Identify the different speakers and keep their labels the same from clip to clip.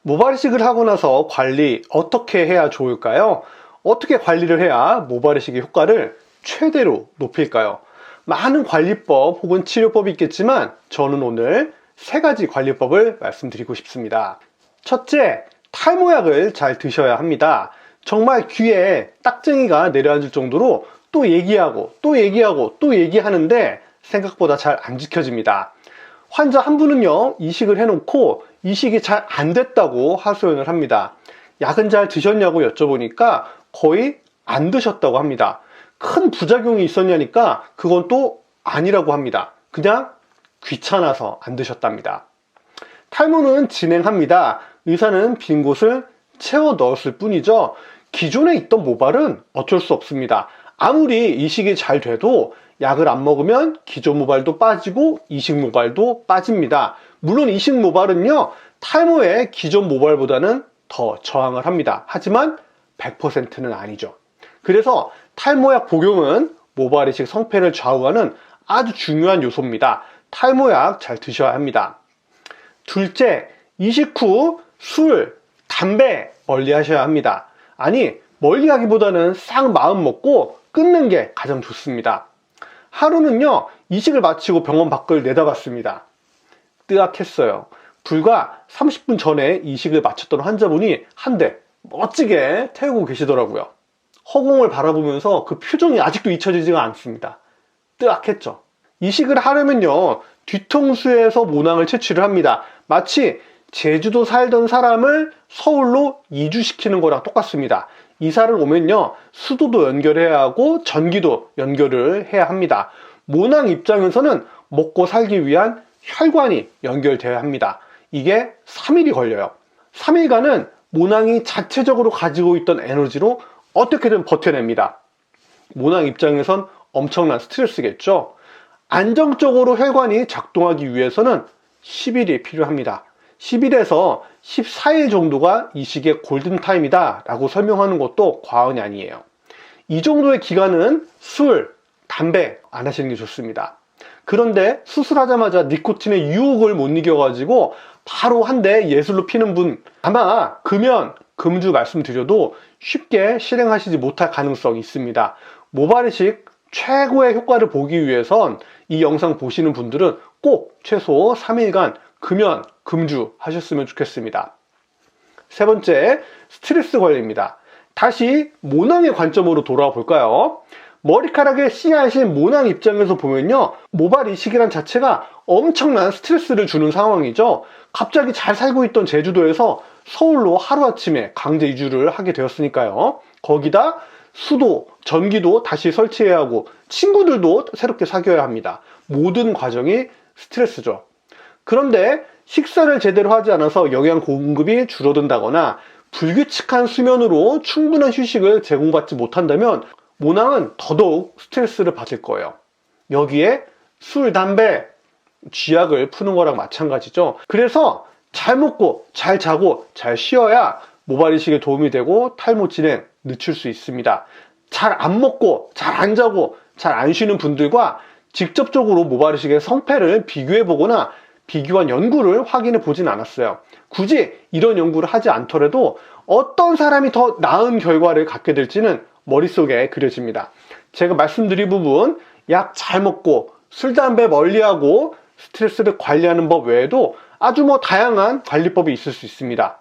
Speaker 1: 모발이식을 하고 나서 관리 어떻게 해야 좋을까요? 어떻게 관리를 해야 모발이식의 효과를 최대로 높일까요? 많은 관리법 혹은 치료법이 있겠지만 저는 오늘 3가지 관리법을 말씀드리고 싶습니다. 첫째, 탈모약을 잘 드셔야 합니다. 정말 귀에 딱쟁이가 내려앉을 정도로 또 얘기하고 또 얘기하고 또 얘기하는데 생각보다 잘 안 지켜집니다. 환자 한 분은요, 이식을 해놓고 이식이 잘 안 됐다고 하소연을 합니다. 약은 잘 드셨냐고 여쭤보니까 거의 안 드셨다고 합니다. 큰 부작용이 있었냐니까 그건 또 아니라고 합니다. 그냥 귀찮아서 안 드셨답니다. 탈모는 진행합니다. 의사는 빈 곳을 채워 넣었을 뿐이죠. 기존에 있던 모발은 어쩔 수 없습니다. 아무리 이식이 잘 돼도 약을 안 먹으면 기존 모발도 빠지고 이식 모발도 빠집니다. 물론 이식 모발은요, 탈모의 기존 모발보다는 더 저항을 합니다. 하지만 100%는 아니죠. 그래서 탈모약 복용은 모발 이식 성패를 좌우하는 아주 중요한 요소입니다. 탈모약 잘 드셔야 합니다. 둘째, 이식 후 술, 담배 멀리 하셔야 합니다. 아니, 멀리 하기보다는 싹 마음 먹고 끊는 게 가장 좋습니다. 하루는요, 이식을 마치고 병원 밖을 내다봤습니다. 뜨악했어요. 불과 30분 전에 이식을 마쳤던 환자분이 한 대 멋지게 태우고 계시더라고요. 허공을 바라보면서 그 표정이 아직도 잊혀지지가 않습니다. 뜨악했죠. 이식을 하려면요, 뒤통수에서 모낭을 채취를 합니다. 마치 제주도 살던 사람을 서울로 이주시키는 거랑 똑같습니다. 이사를 오면요, 수도도 연결해야 하고 전기도 연결을 해야 합니다. 모낭 입장에서는 먹고 살기 위한 혈관이 연결되어야 합니다. 이게 3일이 걸려요. 3일간은 모낭이 자체적으로 가지고 있던 에너지로 어떻게든 버텨냅니다. 모낭 입장에선 엄청난 스트레스겠죠. 안정적으로 혈관이 작동하기 위해서는 10일이 필요합니다. 10일에서 14일 정도가 이식의 골든타임이다 라고 설명하는 것도 과언이 아니에요. 이 정도의 기간은 술, 담배 안 하시는 게 좋습니다. 그런데 수술하자마자 니코틴의 유혹을 못 이겨가지고 바로 한 대 예술로 피는 분, 아마 금연, 금주 말씀드려도 쉽게 실행하시지 못할 가능성이 있습니다. 모발이식 최고의 효과를 보기 위해선 이 영상 보시는 분들은 꼭 최소 3일간 금연, 금주 하셨으면 좋겠습니다. 세 번째, 스트레스 관리입니다. 다시 모낭의 관점으로 돌아와 볼까요? 머리카락에 씨앗인 모낭 입장에서 보면요, 모발 이식이란 자체가 엄청난 스트레스를 주는 상황이죠. 갑자기 잘 살고 있던 제주도에서 서울로 하루아침에 강제 이주를 하게 되었으니까요. 거기다 수도, 전기도 다시 설치해야 하고 친구들도 새롭게 사귀어야 합니다. 모든 과정이 스트레스죠. 그런데 식사를 제대로 하지 않아서 영양 공급이 줄어든다거나 불규칙한 수면으로 충분한 휴식을 제공받지 못한다면 모낭은 더더욱 스트레스를 받을 거예요. 여기에 술, 담배, 쥐약을 푸는 거랑 마찬가지죠. 그래서 잘 먹고 잘 자고 잘 쉬어야 모발 이식에 도움이 되고 탈모 진행 늦출 수 있습니다. 잘 안 먹고 잘 안 자고 잘 안 쉬는 분들과 직접적으로 모발 이식의 성패를 비교해 보거나 비교한 연구를 확인해 보진 않았어요. 굳이 이런 연구를 하지 않더라도 어떤 사람이 더 나은 결과를 갖게 될지는 머릿속에 그려집니다. 제가 말씀드린 부분, 약 잘 먹고 술, 담배 멀리하고 스트레스를 관리하는 법 외에도 아주 다양한 관리법이 있을 수 있습니다.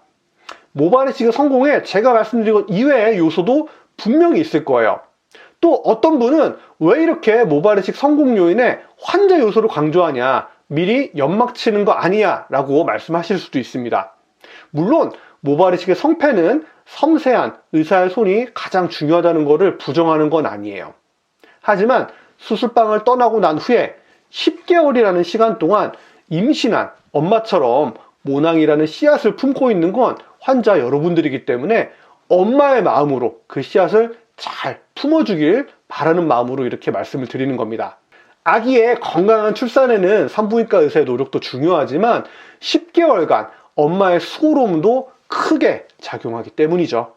Speaker 1: 모발 이식의 성공에 제가 말씀드린 것 이외의 요소도 분명히 있을 거예요. 또 어떤 분은 왜 이렇게 모발 이식 성공 요인에 환자 요소를 강조하냐, 미리 연막 치는 거 아니야 라고 말씀하실 수도 있습니다. 물론 모발 이식의 성패는 섬세한 의사의 손이 가장 중요하다는 것을 부정하는 건 아니에요. 하지만 수술방을 떠나고 난 후에 10개월이라는 시간 동안 임신한 엄마처럼 모낭이라는 씨앗을 품고 있는 건 환자 여러분들이기 때문에 엄마의 마음으로 그 씨앗을 잘 품어주길 바라는 마음으로 이렇게 말씀을 드리는 겁니다. 아기의 건강한 출산에는 산부인과 의사의 노력도 중요하지만 10개월간 엄마의 수고로움도 크게 작용하기 때문이죠.